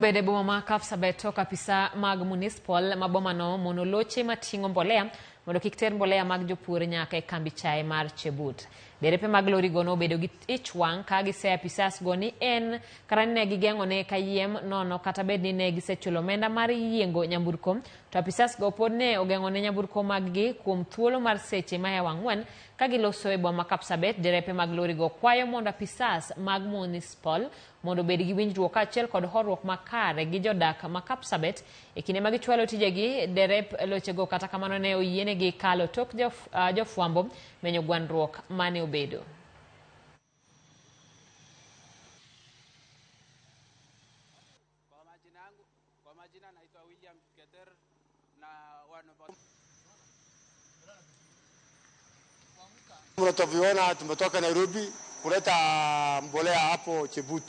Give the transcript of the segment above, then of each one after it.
Bede boma ma Kapsabet kapisa mag municipal mabomano monoloche matingo mbolea mondo kik ter mbolea mag jopur nyaka e kambi chae mar Chebut. Derepe mag lori gono bedo gi ich wang ka gise apisas goni en karani ne gigeng'one kayiem nono kata bed ni ne gisechulo omenda mar yiengo nyamburko, to apisas go pod ne ogeng'one nyamburko mag gi kuom thuolo mar seche mahewa ang'wen ka giloso e boma Kapsabet. Derepe mag lori go kwayo mondo apisas mag municipal mondo bed gi winjruok achiel kod horuok makare gi jodak ma Kapsabet e kinde ma gichwalo tijegi. Derep lochego kata kamano ne oyienegi kalo tok jofwambo menyo gwandruok mane obedo. Kwa majina naitwa William Keter na Tunavyoona tumetoka Nairobi kuleta mbolea hapo Chebut.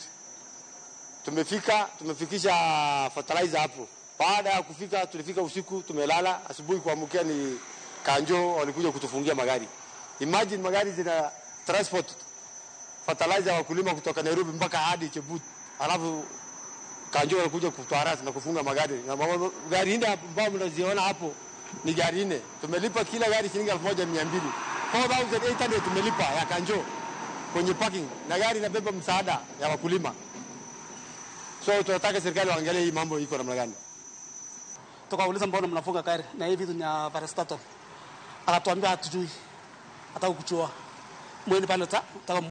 Tumefikisha fertilizer hapo. Baada ya kufika tulifika usiku, tumelala. Asubuhi kuamkia ni Kanjo walikuja kutufungia magari. Imagine magari zina transport fertilizer wakulima kutoka Nairobi mpaka hadi Chebut. Alafu Kanjo walikuja kutuarasa na kufunga magari. Na gari ndio ambao mnaziona hapo ni gari nne. Tumelipa kila gari shilingi 1200. 4,800 tumelipa ya Kanjo kwenye parking, na gari inabeba msaada ya wakulima. So tunataka serikali waangalie hii mambo iko namna gani. Tukauliza mbona mnafunga gari na hivi vitu ni parastatal. Akatuambia hatujui hata kuchua. Mweni pale